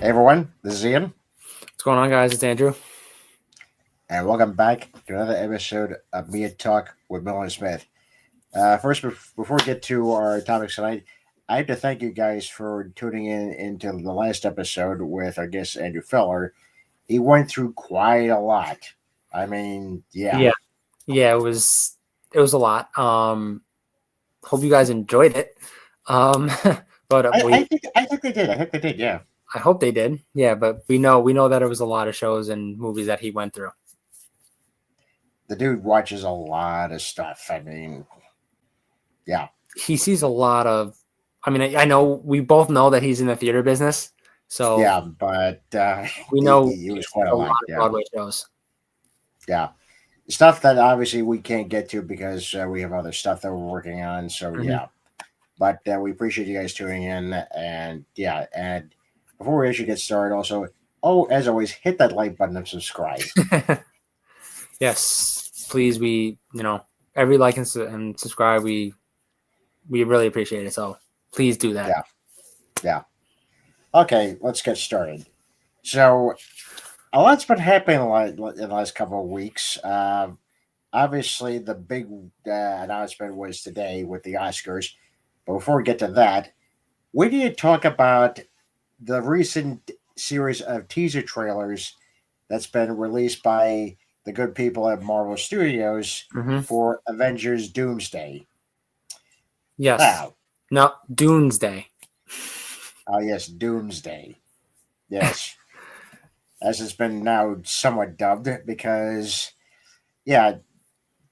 Hey everyone, this is Ian, What's going on, guys? It's Andrew. and welcome back to another episode of Me and Talk with Melanie Smith. First, before we get to our topics tonight, I have to thank you guys for tuning in into the last episode with our guest Andrew Feller. He went through quite a lot. I mean, yeah, Yeah, yeah, it was a lot. Hope you guys enjoyed it. Um, but I think they did. I think they did. Yeah, I hope they did. Yeah, but we know that it was a lot of shows and movies that he went through. the dude watches a lot of stuff. I mean, yeah, He sees a lot of. I mean, I know we both know that he's in the theater business, so yeah, but we he, know he he was sees quite a a lot lot. of Yeah, Broadway shows. yeah. Stuff that obviously we can't get to because we have other stuff that we're working on. So Mhm. yeah, but we appreciate you guys tuning in, and yeah, and before we actually get started, also, as always, hit that like button and subscribe. Yes, please. Every like and subscribe. We really appreciate it. So please do that. Yeah, yeah. Okay, let's get started. So a lot's been happening in the last couple of weeks. Obviously, the big announcement was today with the Oscars. But before we get to that, we need to talk about the recent series of teaser trailers that's been released by the good people at Marvel Studios Hmm. for Avengers Doomsday. Yes. Now, No, Doomsday. oh yes, Doomsday. Yes, as it's been now somewhat dubbed because, yeah,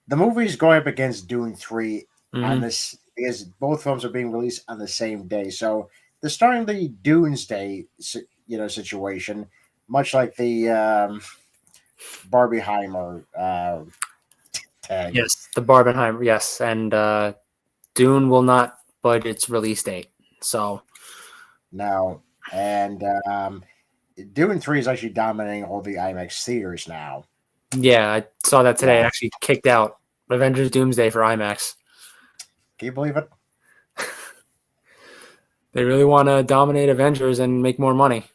the movie's going up against Doom 3 on Hmm. this because both films are being released on the same day. So they're starting the Doomsday, situation, much like the Barbieheimer tag. Yes, the Barbenheimer. Yes, and Dune will not budge its release date. So Now, and Dune 3 is actually dominating all the IMAX theaters now. yeah, I saw that today. It Yeah. actually kicked out Avengers Doomsday for IMAX. Can you believe it? They really want to dominate Avengers and make more money.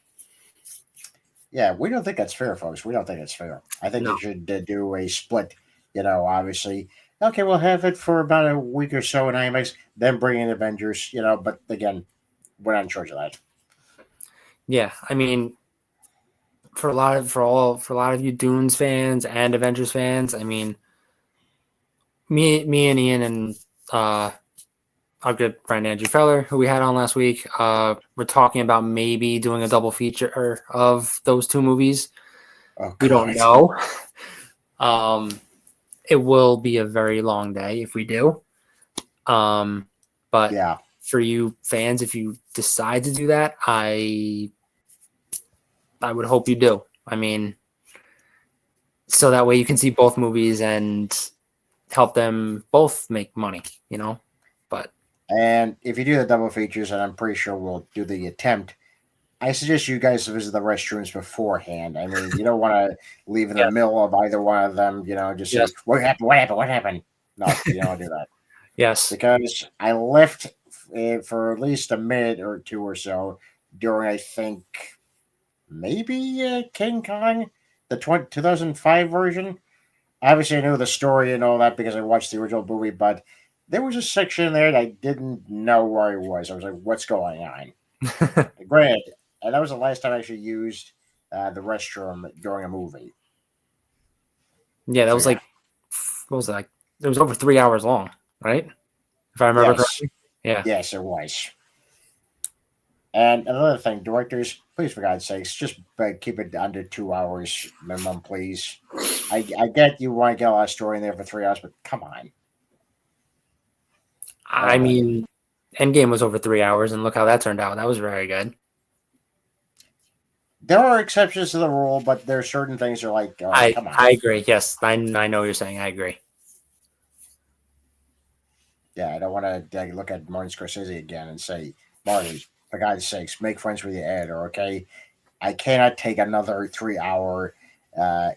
Yeah, we don't think that's fair, folks. We don't think it's fair. I think they No. should do a split, obviously. Okay, we'll have it for about a week or so in IMAX, then bring in Avengers, but again, we're not in charge of that. Yeah, I mean, for a lot of you Dunes fans and Avengers fans, I mean, me and Ian and uh our good friend Andrew Feller, who we had on last week, we're talking about maybe doing a double feature of those two movies. Oh, We don't God. know. Um, it will be a very long day if we do. But Yeah. for you fans, if you decide to do that, I would hope you do. I mean, so that way you can see both movies and help them both make money, you know? But And if you do the double features, and I'm pretty sure we'll do the attempt, I suggest you guys visit the restrooms beforehand. I mean, you don't want to leave in the yes, middle of either one of them, just yes, say, what happened? What happened? What happened? No, you don't want to do that. yes. Because I left for at least a minute or two or so during, I think, maybe King Kong, the 2005 version. Obviously, I knew the story and all that because I watched the original movie, but there was a section in there that I didn't know where I was. I was like, what's going on? Granted, and that was the last time I actually used the restroom during a movie. Yeah, that So, was yeah. like, what was that? Like, it was over 3 hours long, right? If I remember Yes. correctly. Yeah. Yes, it was. And another thing, directors, please, for God's sakes, just keep it under 2 hours minimum, please. I get you want to get a lot of story in there for 3 hours, but come on. I Uh, mean, Endgame was over 3 hours, and look how that turned out. That was very good. there are exceptions to the rule, but there are certain things that are like, oh, I come on. I agree. Yes, I know what you're saying. I agree. Yeah, I don't want to look at Martin Scorsese again and say, Marty, for God's sakes, make friends with your editor, okay? I cannot take another 3 hour, uh,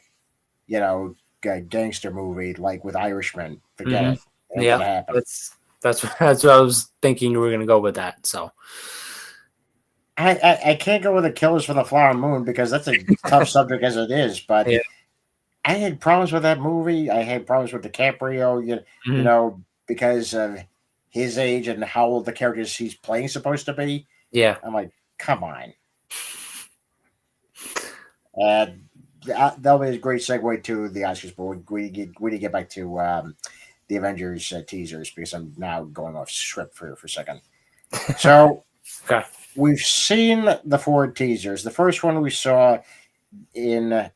gangster movie like with Irishman. Forget Hmm. it. It ain't Yeah, gonna happen. that's what I was thinking you were gonna go with that. So I can't go with the Killers from the Flower Moon because that's a tough subject as it is. But Yeah. I had problems with that movie. I had problems with DiCaprio. You Mhm. know, because of his age and how old the characters he's playing supposed to be. Yeah. I'm like, come on. And that'll be a great segue to the Oscars. But we need to get back to the Avengers teasers because I'm now going off script for a second. So Okay. we've seen the four teasers. The first one we saw in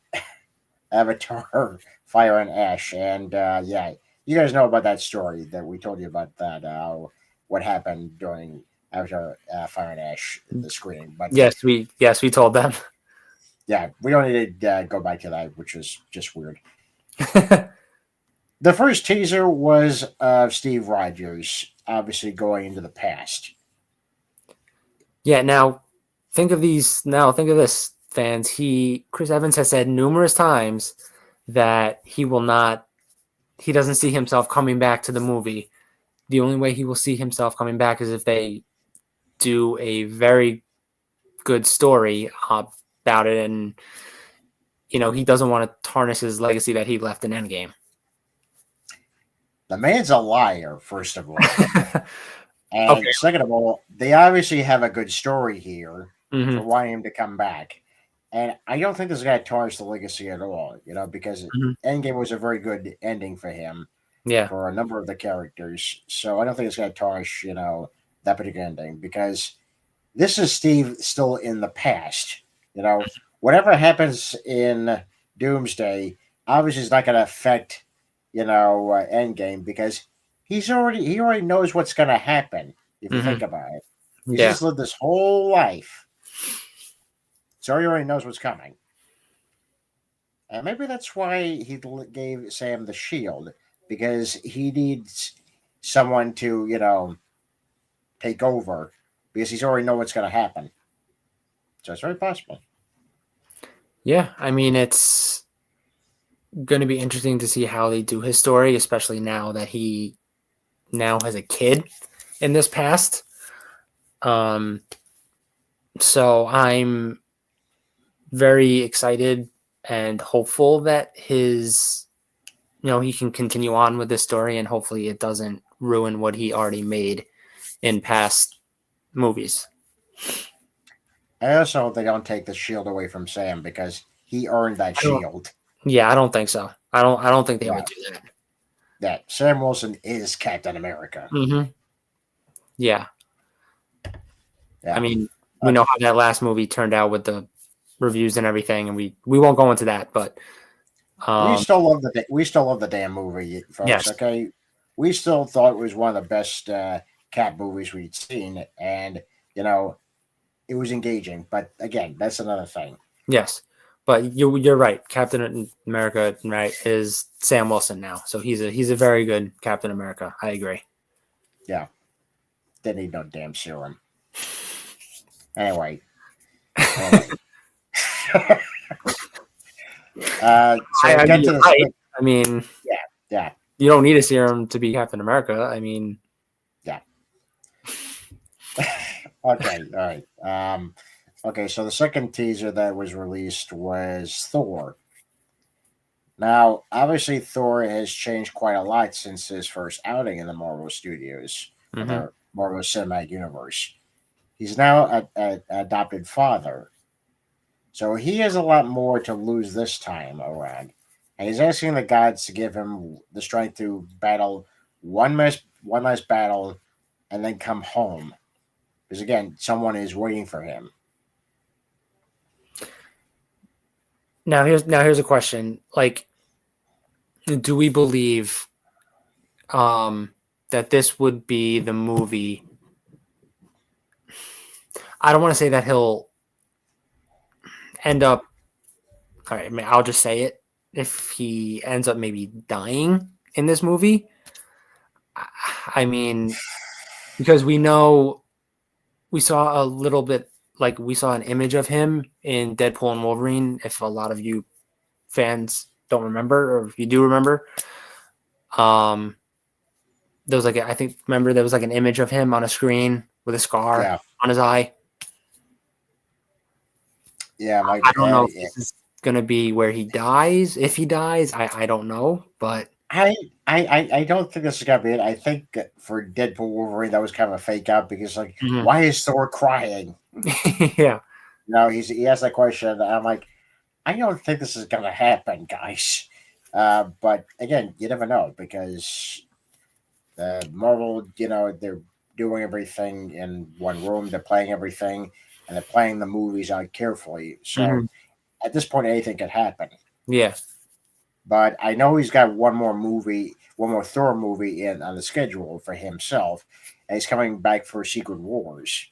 Avatar: Fire and Ash, and yeah, you guys know about that story that we told you about that what happened during Avatar: Fire and Ash the screening. But Yes, we told them. yeah, we don't need to go back to that, which was just weird. The first teaser was of Steve Rogers, obviously going into the past. Yeah, now think of these. Now think of this, fans. Chris Evans has said numerous times that he will not. He doesn't see himself coming back to the movie. The only way he will see himself coming back is if they do a very good story about it, and he doesn't want to tarnish his legacy that he left in Endgame. The man's a liar, first of all. Okay. And second of all, they obviously have a good story here Hmm. for wanting him to come back. And I don't think this is going to tarnish the legacy at all, because Hmm. Endgame was a very good ending for him Yeah. for a number of the characters. So I don't think it's going to tarnish, that particular ending because this is Steve still in the past. Whatever happens in Doomsday obviously is not going to affect, Endgame because he already knows what's going to happen if you Hmm. think about it. He's Yeah. just lived this whole life, so he already knows what's coming. And maybe that's why he gave Sam the shield because he needs someone to, take over because he's already know what's going to happen. So it's very possible. Yeah. I mean, it's going to be interesting to see how they do his story, especially now that he now has a kid in this past. Um, so I'm very excited and hopeful that he can continue on with this story and hopefully it doesn't ruin what he already made in past movies. I also hope they don't take the shield away from Sam because he earned that I don't. shield. Yeah, I don't think so. I don't think they Yeah, would do that. that Sam Wilson is Captain America. Hmm. Yeah, I Yeah. mean, we know Okay. how that last movie turned out with the reviews and everything, and we won't go into that. But um, We still love the damn movie, folks. yes, Okay, we still thought it was one of the best Cap movies we'd seen, and you know it was engaging. But again, that's another thing. yes, but you're right. Captain America, right, is Sam Wilson now, so he's a very good Captain America. I agree. Yeah, didn't need no damn serum. Anyway, anyway. So we I mean, get to you're the right. second. I mean, Yeah, yeah, you don't need a serum to be Captain America. I mean, yeah. Okay, all right. Okay, so the second teaser that was released was Thor. Now, obviously, Thor has changed quite a lot since his first outing in the Marvel Studios or hmm the Marvel Cinematic Universe. He's now a adopted father, so he has a lot more to lose this time around. And he's asking the gods to give him the strength to battle one last battle, and then come home. Because again, someone is waiting for him. now here's a question. Like, do we believe um that this would be the movie? I don't want to say that he'll end up. All right, I mean, I'll just say it. If he ends up maybe dying in this movie, I mean, because we saw a little bit, like we saw an image of him in Deadpool and Wolverine. If a lot of you fans don't remember, or if you do remember, um, there was I think remember there was like an image of him on a screen with a scar Yeah, on his eye. Yeah, I'm I like, don't know if this is gonna be where he dies. If he dies, I don't know, but I, I don't think this is gonna be it. I think for Deadpool Wolverine that was kind of a fake out because like, mhm. why is Thor crying? Yeah, No, he asked that question. And I'm like, I don't think this is gonna happen, guys. But again, you never know because Marvel, they're doing everything in one room. They're playing everything, and they're playing the movies out carefully. So mhm. at this point, anything could happen. Yeah, But I know he's got one more movie, one more Thor movie in on the schedule for himself, and he's coming back for Secret Wars.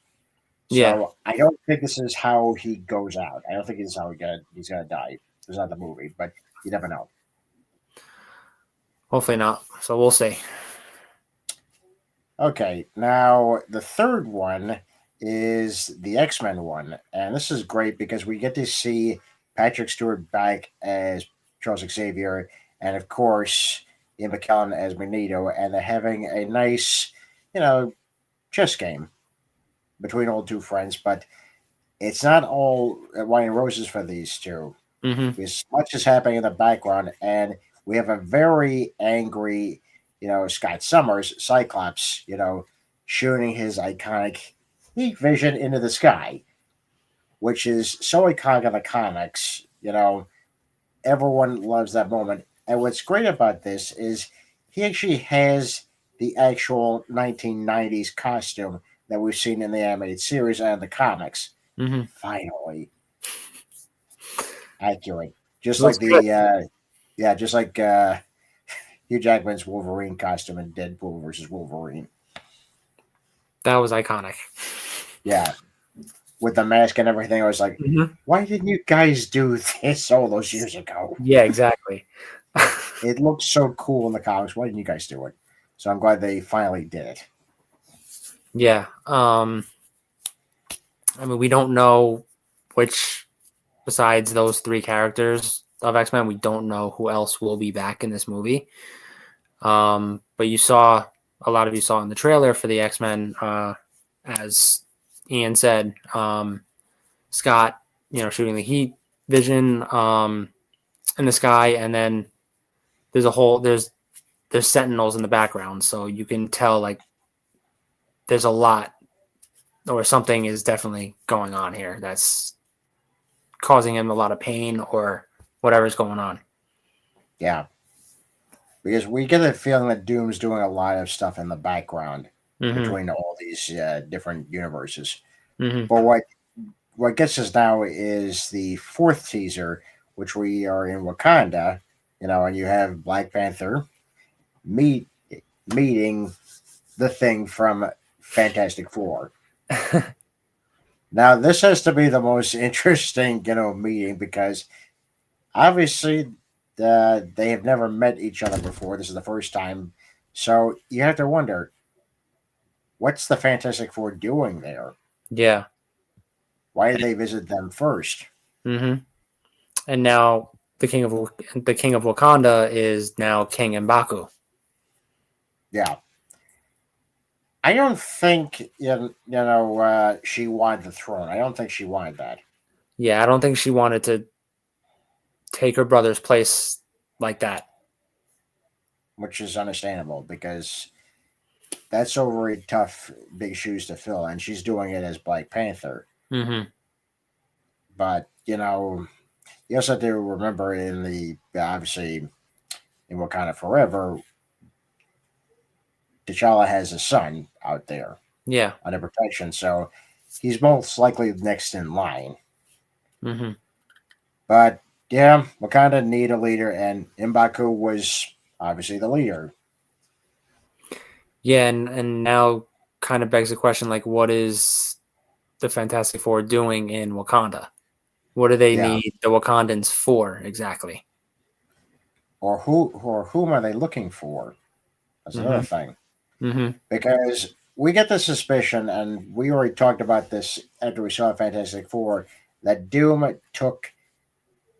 yeah. So I don't think this is how he goes out. I don't think this is how he's gonna die. It's not the movie, but you never know. Hopefully not. So we'll see. Okay, now the third one is the X-Men one, and this is great because we get to see Patrick Stewart back as Charles Xavier, and of course Ian McKellen as Magneto, and they're having a nice, you know, chess game between all two friends. But it's not all wine and roses for these two. Hmm. Because much is happening in the background, and we have a very angry, Scott Summers, Cyclops, shooting his iconic heat vision into the sky, which is so iconic in the comics. Everyone loves that moment. And what's great about this is he actually has the actual 1990s costume that we've seen in the animated series and the comics. Hmm. Finally, accurate. Just Looks like good. just like Hugh Jackman's Wolverine costume in Deadpool versus Wolverine. That was iconic. Yeah, with the mask and everything. I was like, Hmm. why didn't you guys do this all those years ago? Yeah, exactly. It looked so cool in the comics. Why didn't you guys do it? So I'm glad they finally did it. Yeah. I mean, we don't know which, besides those three characters of X Men, we don't know who else will be back in this movie. But a lot of you saw in the trailer for the X Men, as Ian said, Scott, shooting the heat vision in the sky, and then there's sentinels in the background, so you can tell like there's a lot or something is definitely going on here that's causing him a lot of pain or whatever's going on. Yeah, because we get a feeling that Doom's doing a lot of stuff in the background Hmm. between all these different universes. Hmm. But what gets us now is the fourth teaser, which we are in Wakanda, and you have Black Panther meet meeting the Thing from Fantastic Four. Now, this has to be the most interesting, meeting because obviously they have never met each other before. This is the first time, so you have to wonder what's the Fantastic Four doing there? Yeah. Why did they visit them first? Hmm. And now the king of Wakanda is now King M'Baku. Yeah, I don't think she wanted the throne. I don't think she wanted that, Yeah, I don't think she wanted to take her brother's place like that. which is understandable because that's so very tough, big shoes to fill, and she's doing it as Black Panther. Hmm. But you also have to remember in the obviously in Wakanda Forever, T'Challa has a son out there Yeah. under protection, so he's most likely next in line. Hmm. But yeah, Wakanda need a leader, and M'Baku was obviously the leader. Yeah, and now kind of begs the question like, what is the Fantastic Four doing in Wakanda? What do they Yeah, need the Wakandans for exactly? or whom are they looking for? That's another Hmm. thing Hmm. because we get the suspicion, and we already talked about this after we saw Fantastic Four, that Doom took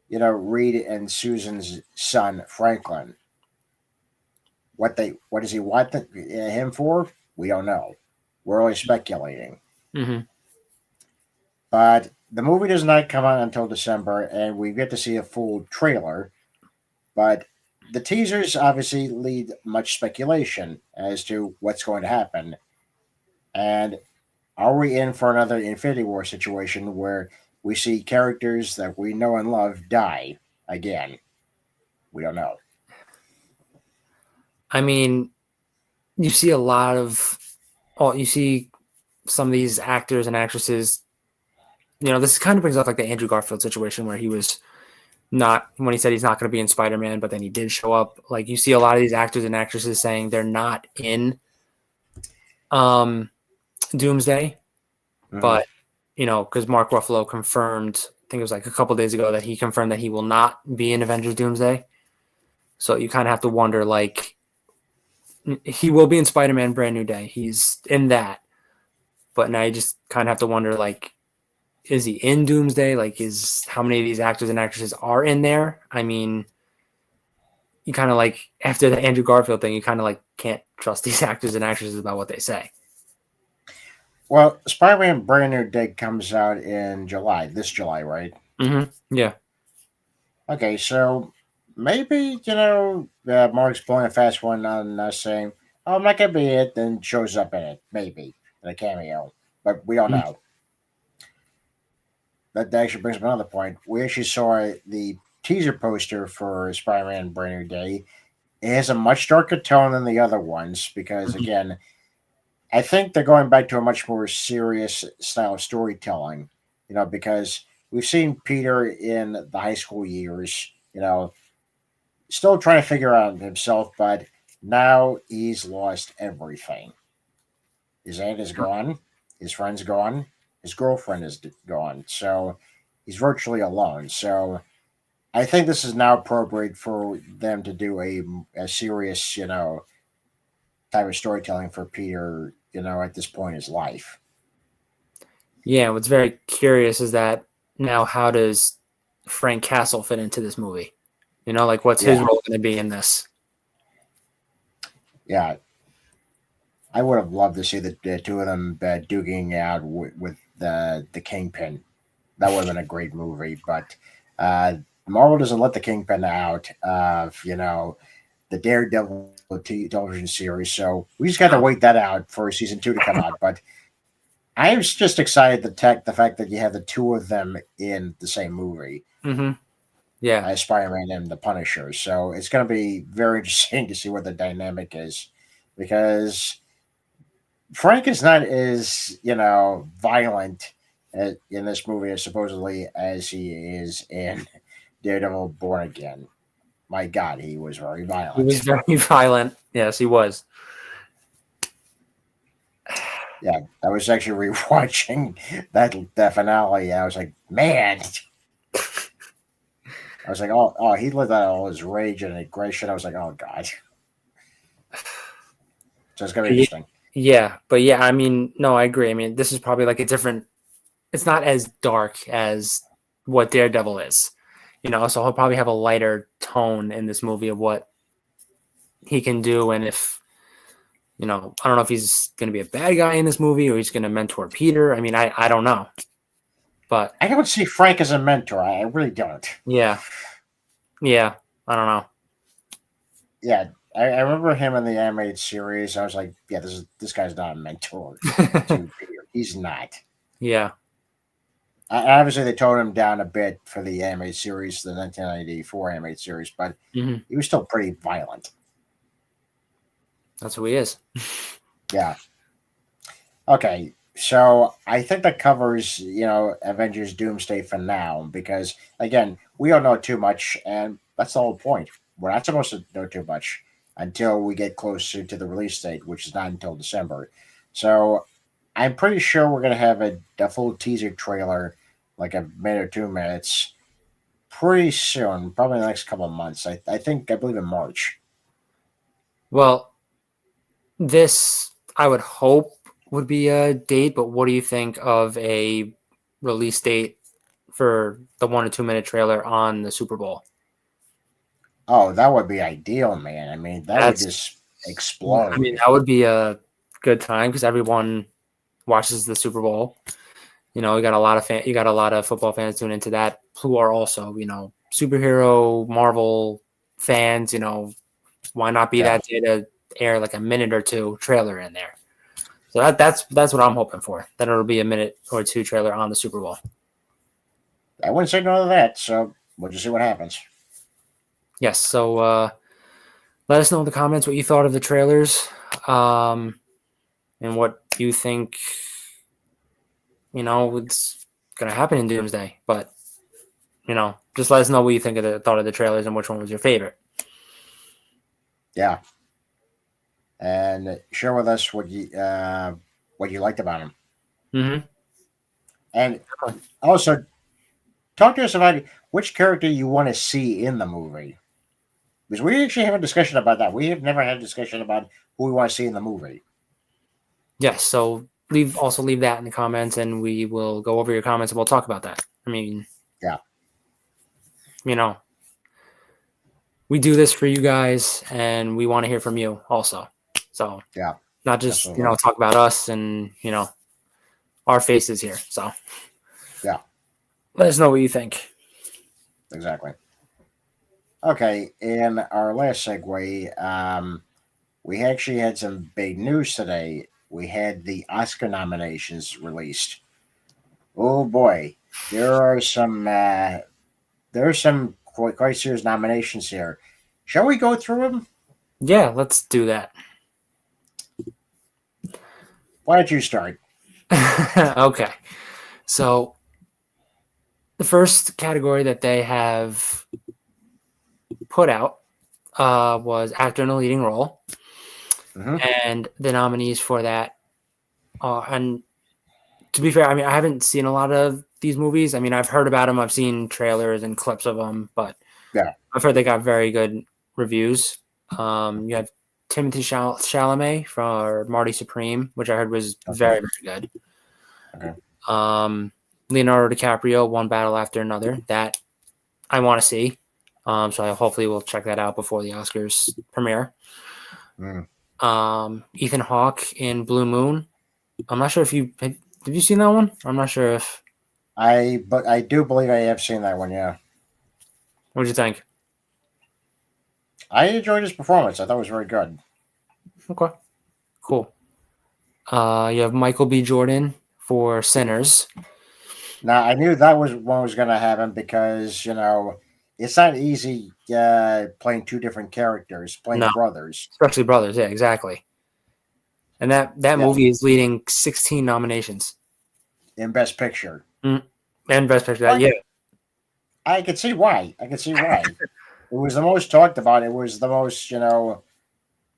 Reed and Susan's son Franklin. What does he want him for? We don't know. We're only speculating. Hmm. But the movie does not come out until December, and we get to see a full trailer. But the teasers obviously lead much speculation as to what's going to happen. And are we in for another Infinity War situation where we see characters that we know and love die again? We don't know. I mean, you see a lot of, oh, you see some of these actors and actresses. This kind of brings up like the Andrew Garfield situation where he was not when he said he's not going to be in Spider-Man, but then he did show up. Like you see a lot of these actors and actresses saying they're not in um, Doomsday, Mhm. but because Mark Ruffalo confirmed, I think it was like a couple days ago that he confirmed that he will not be in Avengers Doomsday. So you kind of have to wonder, like, he will be in Spider-Man Brand New Day. He's in that, but now you just kind of have to wonder, like, is he in Doomsday? Like, is how many of these actors and actresses are in there? I mean, you kind of like after the Andrew Garfield thing, you kind of like can't trust these actors and actresses about what they say. Well, Spider-Man Brand New Day comes out in July, this July, right? Yeah. Okay, so maybe, Mark's pulling a fast one on us saying, oh, I'm not going to be it, then shows up in it, maybe, in a cameo. But we don't Mhm. know. That actually brings up another point. We actually saw the teaser poster for Spider-Man Brand New Day. It has a much darker tone than the other ones because, again, I think they're going back to a much more serious style of storytelling, because we've seen Peter in the high school years, still trying to figure out himself, but now he's lost everything. His aunt is gone, his friend's gone, his girlfriend is gone, so he's virtually alone. So I think this is now appropriate for them to do a serious, type of storytelling for Peter, at this point in his life. Yeah. What's very curious is that now how does Frank Castle fit into this movie? Like what's his Yeah, role going to be in this? yeah. I would have loved to see the two of them duking out with the Kingpin. That would have been a great movie, but uh, Marvel doesn't let the Kingpin out of the Daredevil television series, so we just got to wait that out for season 2 to come out. But I was just excited the fact that you have the two of them in the same movie Mm-hmm. Yeah. as Spider-Man and the Punisher. So it's going to be very interesting to see what the dynamic is because Frank is not as violent in this movie as supposedly as he is in Daredevil Born Again. My God, he was very He was violent. very violent. Yes, he was. Yeah, I was actually rewatching that finale. And I was like, man, I was like, oh, he let out all his rage and aggression. I was like, oh God, so it's gonna be interesting. Yeah, but yeah, I mean, no, I agree. I mean, this is probably like a different. It's not as dark as what Daredevil is, So he'll probably have a lighter tone in this movie of what he can do, and if I don't know if he's going to be a bad guy in this movie or he's going to mentor Peter. I mean, I don't know, but I don't see Frank as a mentor. I really don't. yeah, yeah, I don't know. Yeah, I remember him in the animated series. I was like, yeah, this guy's not a mentor to Peter. He's not. Yeah, Obviously, they toned him down a bit for the animated series, the 1994 animated series, but hmm he was still pretty violent. that's who he is. Yeah. Okay. So I think that covers, Avengers Doomsday for now because, again, we don't know too much, and that's the whole point. We're not supposed to know too much until we get closer to the release date, which is not until December. So I'm pretty sure we're going to have a full teaser trailer, like a minute or 2 minutes, pretty soon, probably in the next couple of months. I believe in March. Well, this I would hope would be a date, but what do you think of a release date for the 1 to 2 minute trailer on the Super Bowl? Oh, that would be ideal, man. I mean, that would That's, just I mean, explode. that would be a good time because everyone watches the Super Bowl. You got a lot of you got a lot of football fans tuning into that who are also superhero Marvel fans. Why not be Yeah, that day to air like a minute or two trailer in there? So that's what I'm hoping for. That it'll be a minute or two trailer on the Super Bowl. I wouldn't say no to that. So we'll just see what happens. Yes. So let us know in the comments what you thought of the trailers, and what you think. It's gonna happen in Doomsday, but just let us know what you think of the thought of the trailers and which one was your favorite. Yeah, and share with us what you liked about him, Mm-hmm. and also talk to us about which character you want to see in the movie. Because we actually have a discussion about that. We have never had a discussion about who we want to see in the movie. Yes. So leave that in the comments, and we will go over your comments and we'll talk about that. I mean, Yeah, you know, we do this for you guys, and we want to hear from you also. So yeah, not just absolutely. talk about us and our faces here. So Yeah, let us know what you think. exactly. Okay, in our last segue, we actually had some big news today. We had the Oscar nominations released. Oh boy, there are some quite serious nominations here. Shall we go through them? Yeah, let's do that. Why don't you start? Okay. So the first category that they have put out was actor in a leading role, Hmm. and the nominees for that and to be fair, I mean, I haven't seen a lot of these movies. I mean, I've heard about them, I've seen trailers and clips of them, but Yeah. I've heard they got very good reviews. You have Timothy Chalamet for Marty Supreme, which I heard was Okay. very, very good. Okay. Leonardo DiCaprio, One Battle After Another. That I want to see. So I hopefully will check that out before the Oscars premiere. Mm. Ethan Hawke in Blue Moon. I'm not sure if have you seen that one? I'm not sure if. I do believe I have seen that one. Yeah, What did you think? I enjoyed his performance. I thought it was very good. Okay, cool. You have Michael B. Jordan for Sinners. Now I knew that was one was going to happen because it's not easy playing two different characters, No, playing brothers especially Brothers. Yeah, exactly. And that yeah, movie is leading 16 nominations. in Best Picture. Mm. And Best Picture. That But yeah, I could see why. I could see why. It was the most talked about. It was the most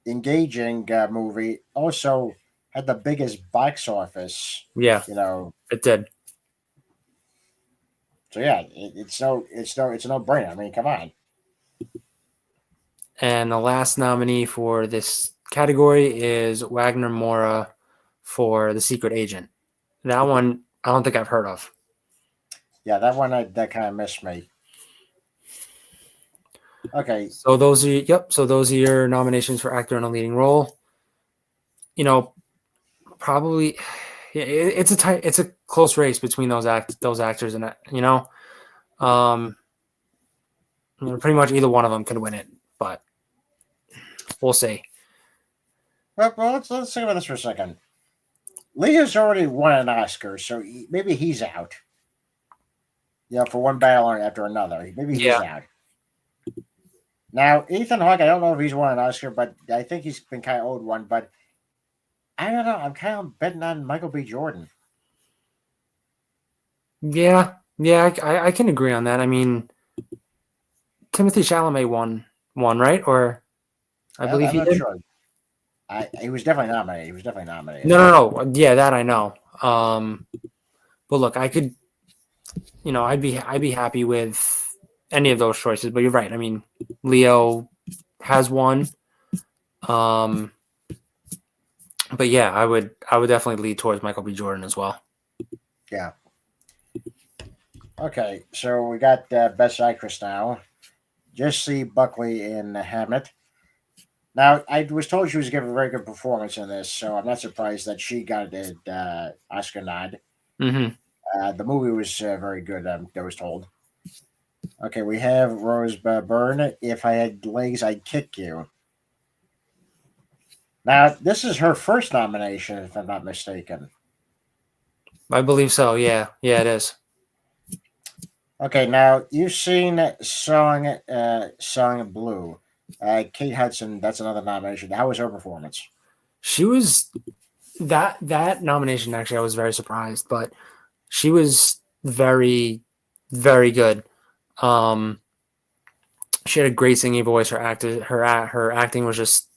engaging movie. Also had the biggest box office. yeah, You know, it did. so yeah, it's a no brainer. I mean, come on. And the last nominee for this category is Wagner Mora for The Secret Agent. That one I don't think I've heard of. Yeah, that one that kind of missed me. Okay, So those are your nominations for actor in a leading role. You know, probably yeah, it's a close race between those actors and um, pretty much either one of them could win it, but we'll see. well let's think about this for a second. Leo's already won an Oscar, so maybe he's out. For one battle after another, maybe he's Yeah, out. Now, Ethan Hawke, I don't know if he's won an Oscar, but I think he's been kind of owed one. But I don't know. I'm kind of betting on Michael B. Jordan. yeah, I can agree on that. I mean, Timothy Chalamet won right, or I believe I'm he not did. sure. He was definitely nominated. He was definitely No, nominated. no. Yeah, that I know. But look, I could, I'd be happy with any of those choices. But you're right. I mean, Leo has one. Um, but yeah, I would definitely lead towards Michael B. Jordan as well. Yeah. Okay, so we got Best Actress now. Jessie Buckley in Hamlet. Now, I was told she was giving a very good performance in this, so I'm not surprised that she got an Oscar nod. Mm-hmm. The movie was very good. I was told. Okay, we have Rose Byrne. If I had legs, I'd kick you. Now, this is her first nomination, if I'm not mistaken. I believe so. Yeah, yeah, it is. Okay, now you've seen Song Blue. Kate Hudson, that's another nomination. How was her performance? She was that nomination. Actually, I was very surprised, but she was very, very good. Um, she had a great singing voice. Her acting was just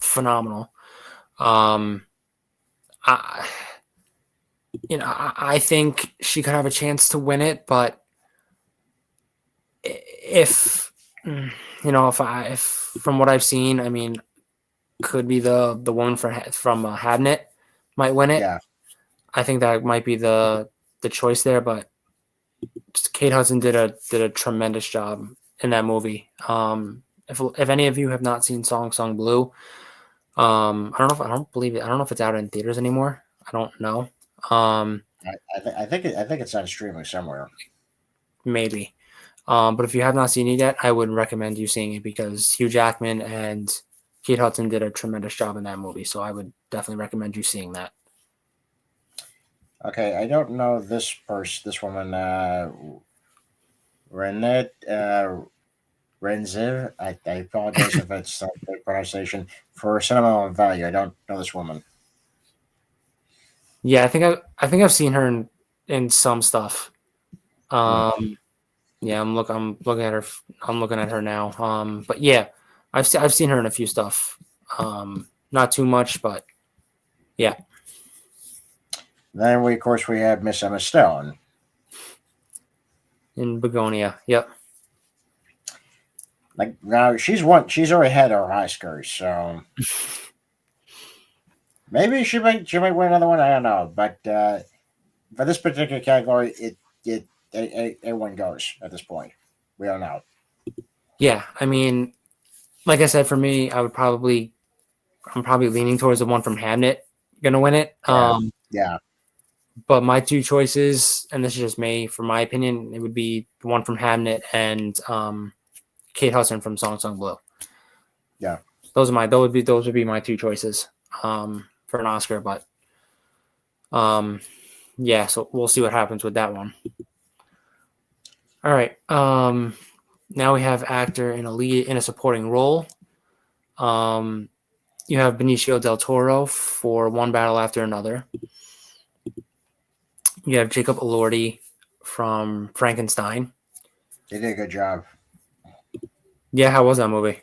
phenomenal. Um, I I think she could have a chance to win it, but if if from what I've seen, I mean, could be the woman from Habnet might win it. Yeah. I think that might be the choice there, but Kate Hudson did a tremendous job in that movie. If any of you have not seen Song Blue, I don't believe it. I don't know if it's out in theaters anymore. I don't know. Um, I think it's on streaming somewhere. Maybe. But if you have not seen it yet, I would recommend you seeing it because Hugh Jackman and Kate Hudson did a tremendous job in that movie. So I would definitely recommend you seeing that. Okay, I don't know this woman, Renette Renziv. I apologize if it's not the pronunciation. For sentimental value, I don't know this woman. Yeah, I think I've seen her in some stuff. Hmm. Um, yeah, I'm looking at her. I'm looking at her now. But yeah, I've seen her in a few stuff. Not too much, but yeah, Then of course, we have Miss Emma Stone. in Begonia. Yep. Like now, she's already had her Oscars, so maybe she might win another one. I don't know, but for this particular category, everyone goes at this point. We don't know. Yeah, I mean, like I said, for me, I'm probably leaning towards the one from Hamnet gonna win it. Yeah, yeah, But my two choices, and this is just me, for my opinion, it would be the one from Hamnet and Kate Hudson from Song Blue. yeah. Those would be my two choices for an Oscar. But um, yeah, so we'll see what happens with that one. All right. Now we have actor in a lead in a supporting role. Um, you have Benicio del Toro for One Battle After Another. You have Jacob Elordi from Frankenstein. They did a good job. Yeah, how was that movie?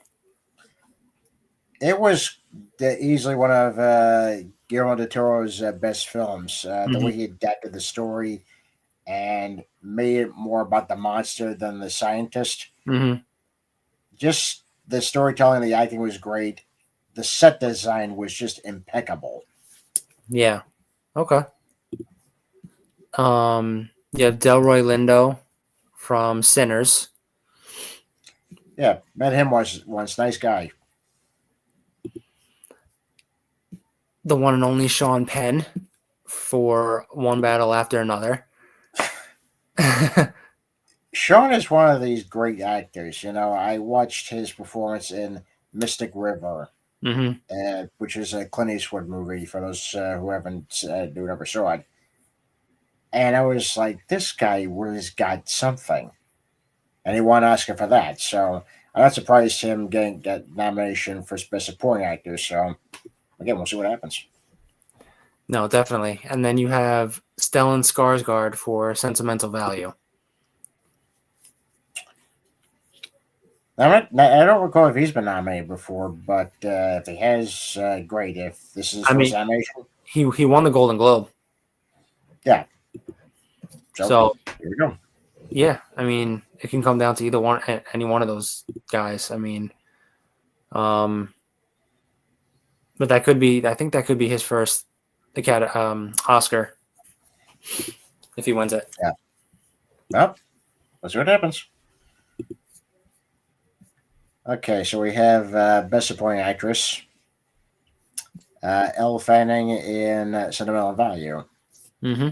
It was easily one of Guillermo del Toro's best films. The Mm-hmm. way he adapted the story and made it more about the monster than the scientist. Mm-hmm. Just the storytelling, the acting was great. The set design was just impeccable. Yeah. Okay. You have Delroy Lindo from Sinners. Yeah, met him once. Nice guy. The one and only Sean Penn for One Battle After Another. Sean is one of these great actors. I watched his performance in Mystic River, Mm-hmm. which is a Clint Eastwood movie for those who never saw it. And I was like, this guy really's got something, and he won an Oscar for that. So I'm not surprised him getting that nomination for Best Supporting Actor. So again, we'll see what happens. No, definitely. And then you have Stellan Skarsgård for Sentimental Value. I don't recall if he's been nominated before, but if he has, great. If this is his I first mean, nomination, he won the Golden Globe. yeah. So So here we go. yeah, I mean, it can come down to either one, any one of those guys. I mean, um, but that could be. I think that could be his first Oscar if he wins it. Yeah. Well, let's see what happens. Okay, so we have Best Supporting Actress, Elle Fanning in Sentimental Value. Mm-hmm.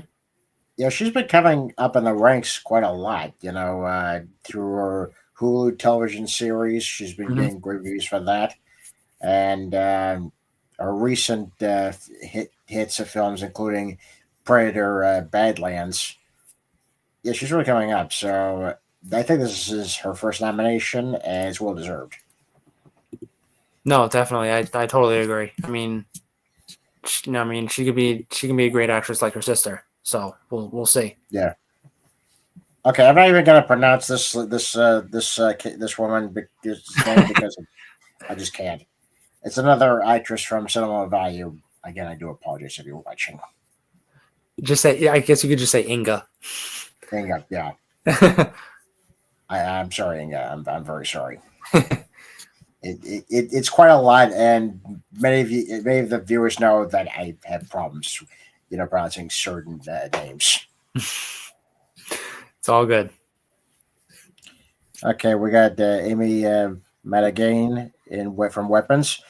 she's been coming up in the ranks quite a lot. Through her Hulu television series, she's been Hmm. getting great reviews for that, and her recent hits of films, including Predator, Badlands. Yeah, she's really coming up. So I think this is her first nomination, and it's well deserved. No, definitely. I totally agree. I mean, I mean, she can be a great actress like her sister. So we'll see. Yeah. Okay, I'm not even gonna pronounce this woman's name because I just can't. It's another actress from Cinema Value. Again, I do apologize if you're watching. Just say, yeah, I guess you could just say Inga. Inga, yeah, I'm sorry, Inga. I'm very sorry. It's quite a lot, and many of the viewers know that I have problems, pronouncing certain names. It's all good. Okay, we got Amy Madigan from Weapons.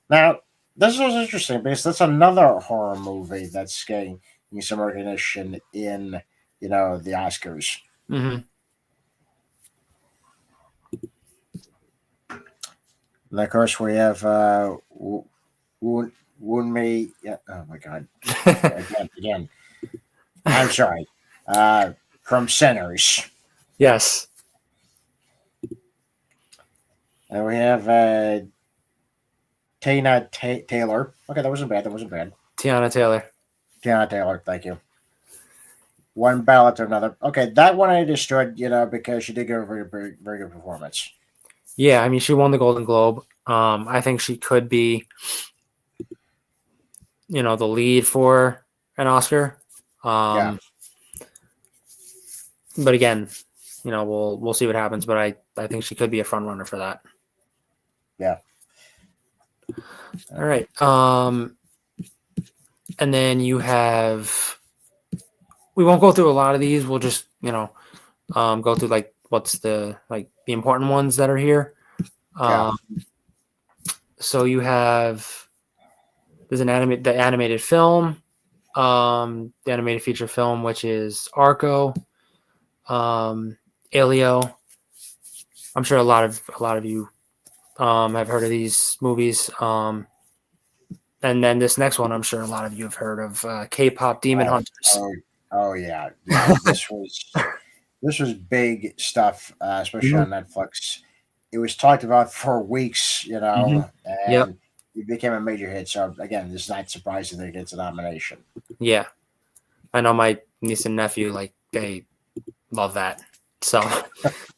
Now, this was interesting because that's another horror movie that's getting some recognition in the Oscars. Hmm. And of course, we have Woon Mei. Yeah, oh my God! Again. I'm sorry. From Sinners, Yes, and we have Taylor. Okay, that wasn't bad. That wasn't bad. Tiana Taylor. Tiana Taylor. Thank you. One ballot to another. Okay, that one I understood. Because she did give a very good performance. Yeah, I mean, she won the Golden Globe. I think she could be, the lead for an Oscar. Yeah, Um, but again, we'll see what happens. But I think she could be a front runner for that. yeah. All right. And then you have. We won't go through a lot of these. We'll just go through like what's the important ones that are here. Yeah. Um, so you have there's the animated film, the animated feature film, which is Arco, Alio. I'm sure a lot of you have heard of these movies. And then this next one, I'm sure a lot of you have heard of K-pop Demon Oh, Hunters. oh, oh, yeah, yeah. This was big stuff, especially Mhm. on Netflix. It was talked about for weeks, Mhm. Yep. and it became a major hit. So again, it's not surprising that it gets a nomination. Yeah. I know my niece and nephew they love that. So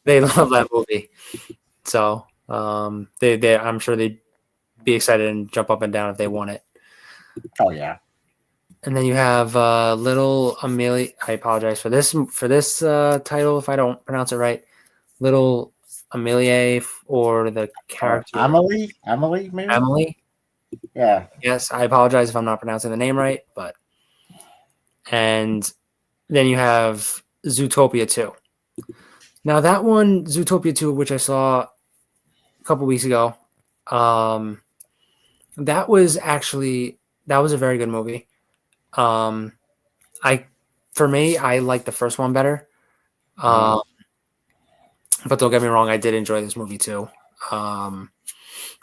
they love that movie. So they I'm sure they'd be excited and jump up and down if they won it. Oh yeah, And then you have Little Amelia. I apologize for this title if I don't pronounce it right. Little Amelia or the character Emily, maybe. Emily. Yeah. Yes, I apologize if I'm not pronouncing the name right, but and then you have Zootopia 2. Now that one, Zootopia 2, which I saw a couple weeks ago, um, that was a very good movie. Um, I for me, I like the first one better. Hmm. Um, but don't get me wrong, I did enjoy this movie too. Um,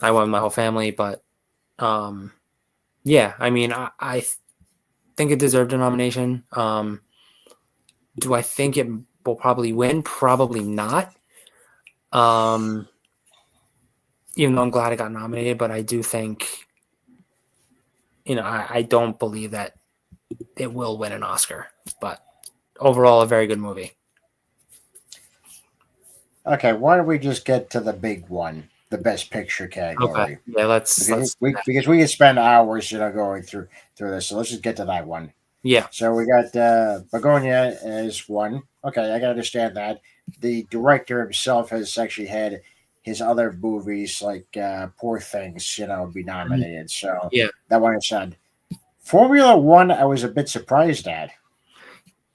I went with my whole family, but um, yeah, I mean, I think it deserved a nomination. Do I think it will probably win? Probably not. Um, even though I'm glad it got nominated, but I do think, I don't believe that it will win an Oscar. But overall, a very good movie. Okay, why don't we just get to the big one, the best picture Okay, category? yeah, Because let's do that. we could spend hours, going through this. So let's just get to that one. Yeah. So we got Begonia as one. Okay, I can understand that. The director himself has actually had his other movies like Poor Things, be Mhm. nominated. So Yeah. that one is sad. Formula One, I was a bit surprised at.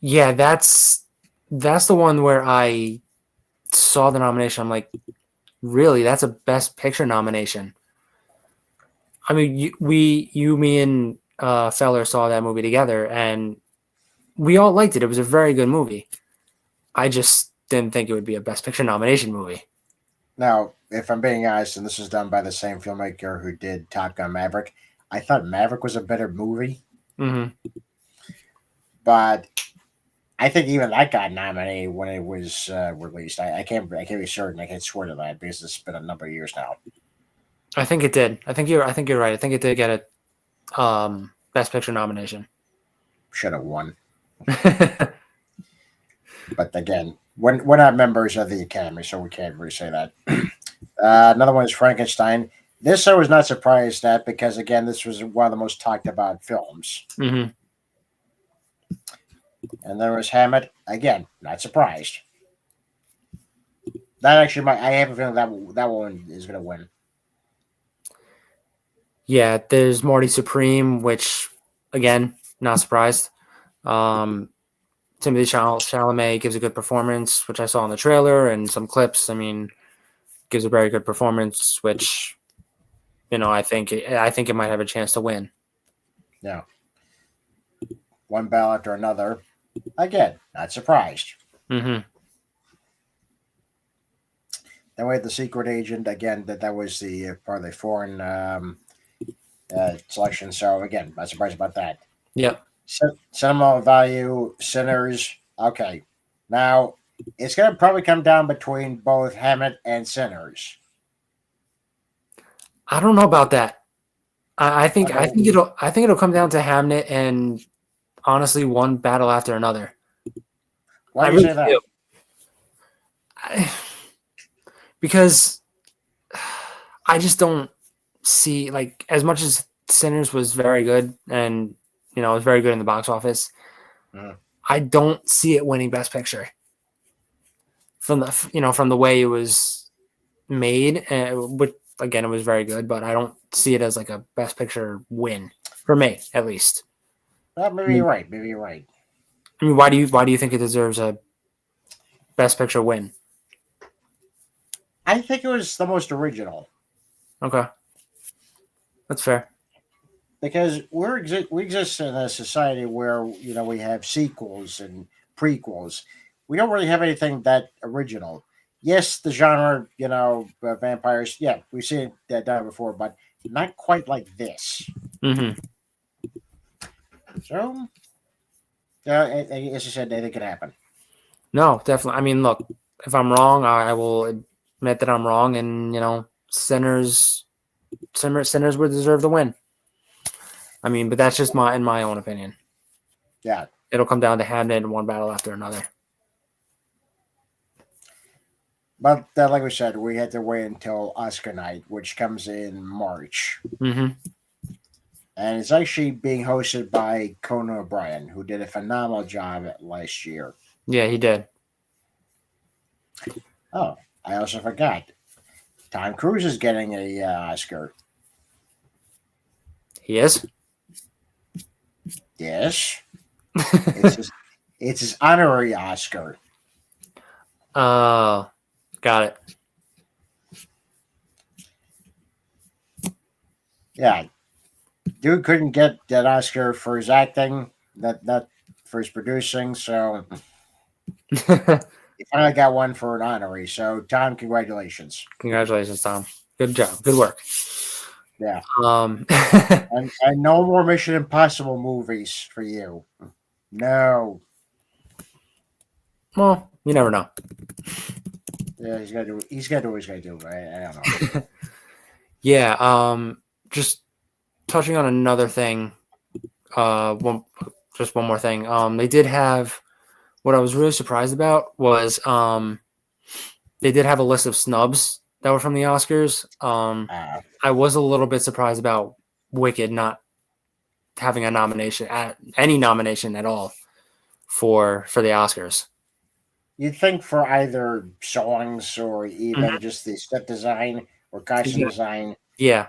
Yeah, that's the one where I saw the nomination. I'm like, really? That's a Best Picture nomination. I mean, me and Feller saw that movie together, and we all liked it. It was a very good movie. I just didn't think it would be a Best Picture nomination movie. Now, if I'm being honest, and this is done by the same filmmaker who did Top Gun Maverick, I thought Maverick was a better movie, Mm-hmm. but I think even that got nominated when it was released. I can't be certain. I can't swear to that because it's been a number of years now. I think it did. I think you're right. I think it did get a Best Picture nomination. Should have won. But again, we're not members of the Academy, so we can't really say that. Another one is Frankenstein. This I was not surprised at because again, this was one of the most talked about films. Mm-hmm. And there was Hammett. Again, not surprised. That actually might. I have a feeling that one is going to win. Yeah, there's Marty Supreme, which again, not surprised. Um, Timothy Chalamet gives a good performance, which I saw in the trailer and some clips. I mean, gives a very good performance, which I think it might have a chance to win. Yeah, one battle after another. Again, not surprised. Mm-hmm. Then we had the Secret Agent. Again, that was the part of the foreign selection. So again, not surprised about that. Yep. Cinema value, Sinners. Okay, now it's going to probably come down between both Hammett and Sinners. I don't know about that. I Okay, think it'll come down to Hamnet and honestly one battle after another. why I do you really say that? do. Because I just don't see like as much as Sinners was very good and it was very good in the box office. Mhm. I don't see it winning Best Picture from the way it was made, which again it was very good, but I don't see it as like a Best Picture win for me at least. Well, I maybe you're mean, right. Maybe you're right. why do you think it deserves a Best Picture win? I think it was the most original Okay, that's fair. because we exist in a society where we have sequels and prequels. We don't really have anything that original. Yes, the genre, vampires. Yeah, we've seen that done before, but not quite like this. Hmm. So, as you said, anything could happen. No, definitely. I mean, look, if I'm wrong, I will admit that I'm wrong, and Sinners would deserve the win. I mean, but that's just in my own opinion. Yeah, It'll come down to having it in one battle after another. but like we said, we had to wait until Oscar night, which comes in March, Hmm. and it's actually being hosted by Conan O'Brien, who did a phenomenal job last year. Yeah, he did. Oh, I also forgot. Tom Cruise is getting a Oscar. He is. Yes, it's his, it's his honorary Oscar. Oh, got it. Yeah, dude couldn't get that Oscar for his acting, that for his producing. So he finally got one for an honorary. So Tom, congratulations. Congratulations, Tom. Good job. Good work. Yeah, Um, and no more Mission Impossible movies for you. No. well, you never know. Yeah, he's got to do what he's got to do. I don't know. Yeah. Just touching on another thing. Just one more thing. They did have what I was really surprised about was they did have a list of snubs that were from the Oscars. Uh, I was a little bit surprised about Wicked not having a nomination, any nomination at all for the Oscars. you'd think for either songs or Mhm. even just the set design or costume Exactly. design. Yeah.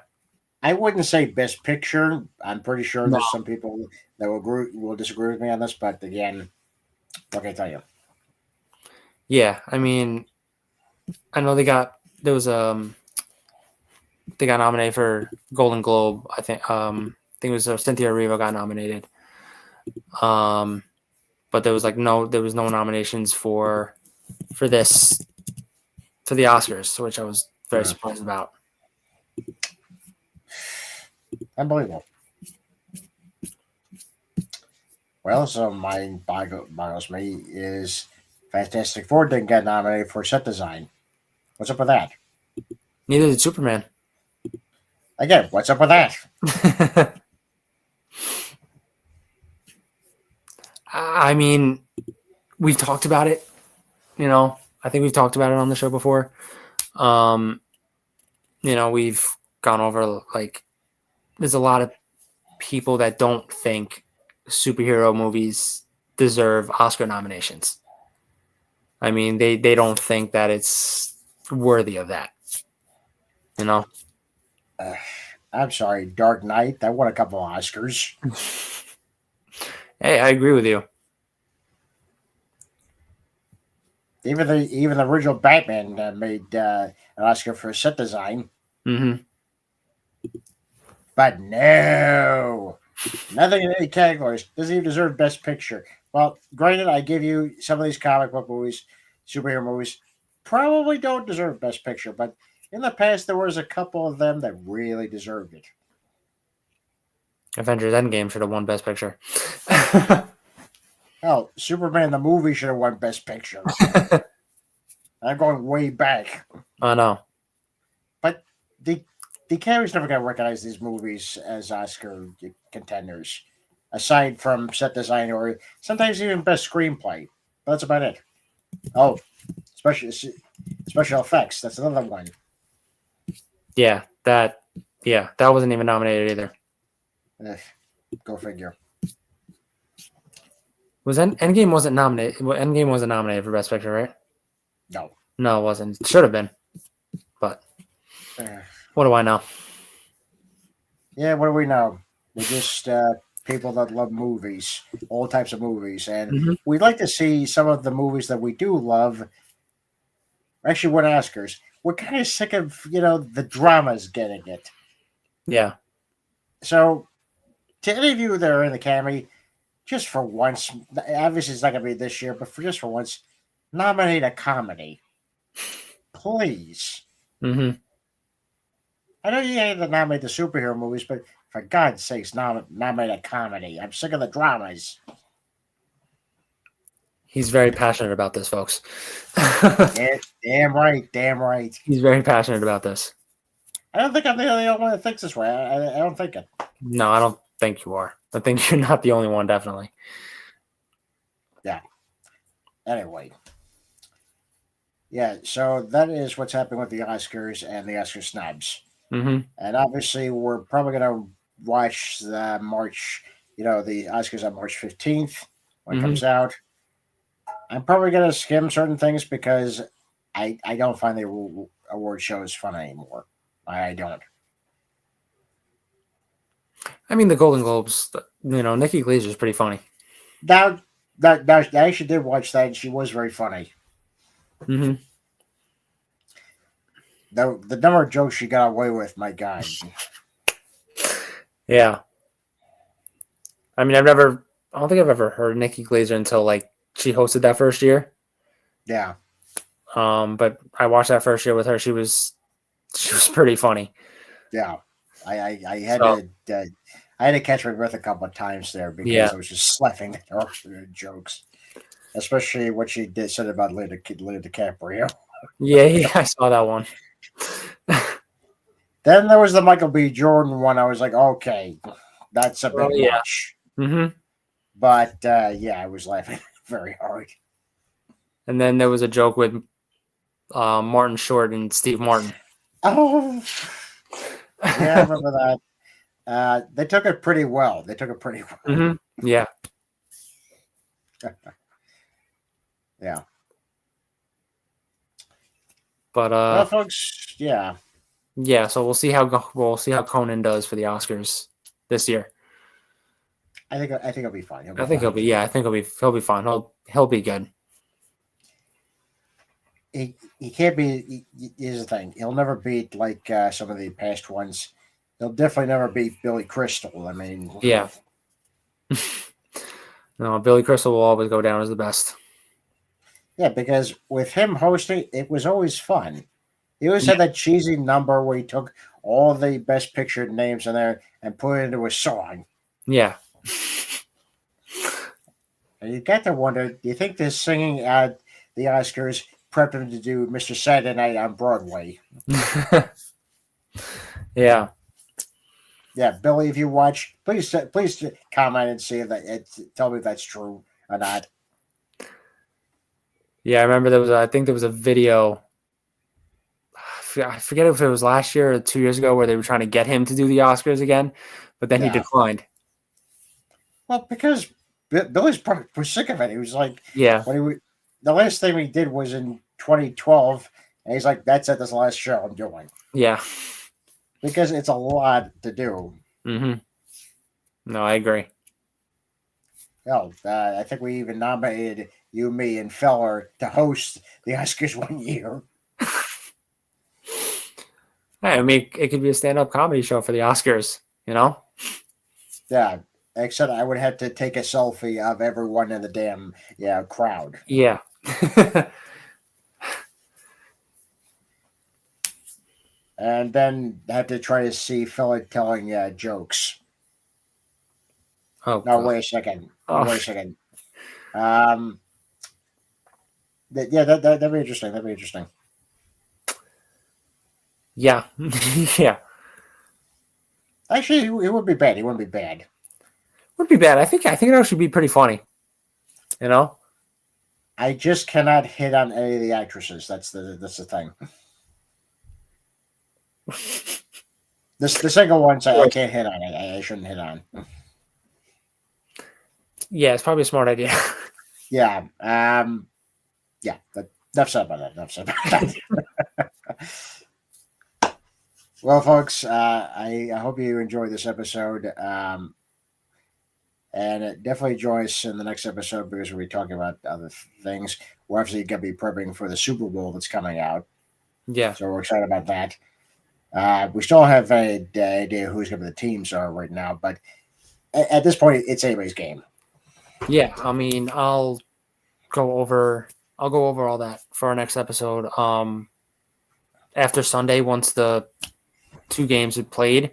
I wouldn't say best picture. I'm pretty sure No. there's some people that will disagree with me on this, but again, what can I tell you? Yeah. I mean, I know they got nominated for Golden Globe. I think it was Cynthia Erivo got nominated. Um, but there was no nominations for this for the Oscars, which I was very Yeah. surprised about. Unbelievable. Well, so my boggles me is Fantastic Four didn't get nominated for set design. What's up with that? Neither did Superman. Again, what's up with that? I mean, we've talked about it. I think we've talked about it on the show before. Um, we've gone over like there's a lot of people that don't think superhero movies deserve Oscar nominations. I mean, they don't think that it's worthy of that. You know. Uh, I'm sorry, Dark Knight. That won a couple of Oscars. Hey, I agree with you. Even the original Batman made an Oscar for set design, Mm-hmm. but no, nothing in any categories. Doesn't even deserve Best Picture. Well, granted, I give you some of these comic book movies, superhero movies, probably don't deserve Best Picture, but in the past there was a couple of them that really deserved it. Avengers Endgame should have won Best Picture. Hell, Superman the movie should have won Best Picture. I'm going way back. I know. But the Academy's never going to recognize these movies as Oscar contenders, aside from set design or sometimes even best screenplay. But that's about it. Oh, special effects. That's another one. Yeah, that wasn't even nominated either. Eh, go figure. Endgame wasn't nominated? Endgame wasn't nominated for Best Picture, right? No. No, it wasn't. It should have been, but Eh, what do I know? yeah, what do we know? We're just people that love movies, all types of movies, and Mm-hmm. we'd like to see some of the movies that we do love actually win Oscars. We're kind of sick of the dramas getting it. Yeah. So to any of you that are in the Academy, just for once, obviously it's not going to be this year, but for once, nominate a comedy, please. Mm-hmm. I know you ain't to nominate the superhero movies, but for God's sakes, nominate a comedy. I'm sick of the dramas. He's very passionate about this, folks. Damn right, damn right. He's very passionate about this. I don't think I'm the only one that thinks this way. I don't think it. No, I don't think you are. I think you're not the only one, definitely. Yeah. Anyway. Yeah, so that is what's happening with the Oscars and the Oscar snubs. Mm-hmm. And obviously, we're probably going to watch the March, the Oscars on March 15th when it Mm-hmm. comes out. I'm probably going to skim certain things because I don't find the award shows fun anymore. I don't. I mean, the Golden Globes, Nikki Glaser is pretty funny. Now, I actually did watch that, and she was very funny. Mm-hmm. The number of jokes she got away with, my God. Yeah. I mean, I don't think I've ever heard Nikki Glaser until like she hosted that first year. Yeah. But I watched that first year with her. She was pretty funny. Yeah. I had So, I had to catch my breath a couple of times there because yeah. I was just laughing at her jokes, especially what she said about Leo DiCaprio. Yeah, I saw that one. Then there was the Michael B. Jordan one. I was like, okay, that's a bit yeah. much. Mm-hmm. But yeah, I was laughing very hard. And then there was a joke with Martin Short and Steve Martin. Oh, yeah, I remember that. They took it pretty well. Mm-hmm. Yeah. Yeah. But Well, folks, yeah. yeah. So we'll see how Conan does for the Oscars this year. I think he'll be fine. I think he'll be. Yeah, I think he'll be fine. He'll be good. He can't be. Here's the thing: he'll never beat like some of the past ones. He'll definitely never beat Billy Crystal. I mean, Yeah. No, Billy Crystal will always go down as the best. Yeah, because with him hosting, it was always fun. He always Yeah. had that cheesy number where he took all the best pictured names in there and put it into a song. Yeah. And you got to wonder, do you think this singing at the Oscars prepped him to do Mr. Saturday Night on Broadway? Yeah. Yeah, Billy, if you watch, please comment and see if that tell me if that's true or not. Yeah, I remember I think there was a video. I forget if it was last year or 2 years ago where they were trying to get him to do the Oscars again, but then he Yeah, declined. well, because Billy's probably was sick of it. He was like, Yeah. when the last thing he did was in 2012, and he's like, "That's it. That's the last show I'm doing," Yeah. because it's a lot to do. Mm-hmm. No, I agree. Hell, I think we even nominated you, me, and Feller to host the Oscars one year. I mean, it could be a stand-up comedy show for the Oscars, you know? Yeah, except I would have to take a selfie of everyone in the damn crowd, Yeah. and then have to try to see Feller telling jokes. Oh, No, God. wait a second. Oh, Wait a second. Um, that'd be interesting. That'd be interesting. yeah. Yeah. Actually, it would be bad. He wouldn't be bad. Would be bad. I think it actually be pretty funny, you know? I just cannot hit on any of the actresses. That's the thing. The single ones I can't hit on. I shouldn't hit on. Yeah, it's probably a smart idea. Yeah. Yeah. But enough said about that. Enough said about that. Well, folks, I hope you enjoyed this episode. And definitely join us in the next episode because we'll be talking about other things. We're obviously going to be prepping for the Super Bowl that's coming out. Yeah. So we're excited about that. We still have an idea who's going to be the teams are right now, but at this point, it's anybody's game. Yeah, I mean, I'll go over all that for our next episode. After Sunday, once the 2 games had played,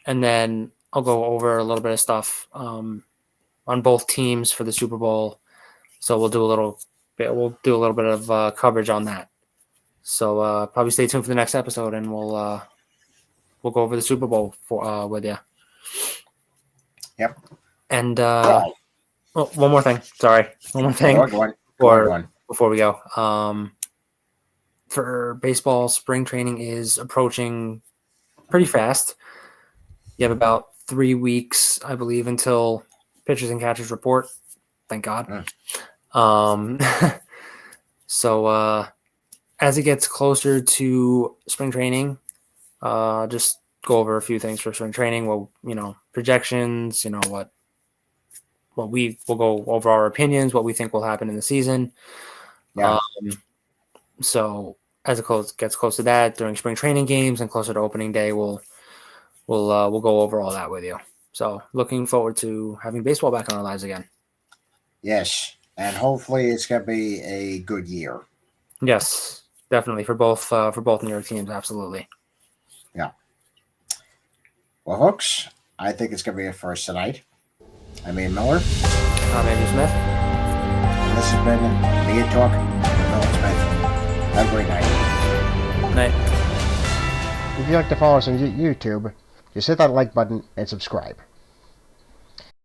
and then I'll go over a little bit of stuff on both teams for the Super Bowl. So we'll do a little bit of coverage on that. So probably stay tuned for the next episode, and we'll go over the Super Bowl with you. Yep. And one more thing. Sorry, one more thing. Go on. Before we go, for baseball, spring training is approaching pretty fast. You have about 3 weeks, I believe, until pitchers and catchers report. Thank God. So as it gets closer to spring training, just go over a few things for spring training. Well, projections. What we'll go over our opinions, what we think will happen in the season. Yeah. So as it gets close to that during spring training games and closer to opening day, we'll go over all that with you. So looking forward to having baseball back in our lives again. Yes, and hopefully it's going to be a good year. Yes, definitely for both New York teams. Absolutely. Yeah. Well, folks, I think it's going to be a first tonight. I'm Ian Miller. I'm Andrew Smith. And this has been Media Talk with Miller Smith. Have a great night. Good night. If you'd like to follow us on YouTube, just hit that like button and subscribe.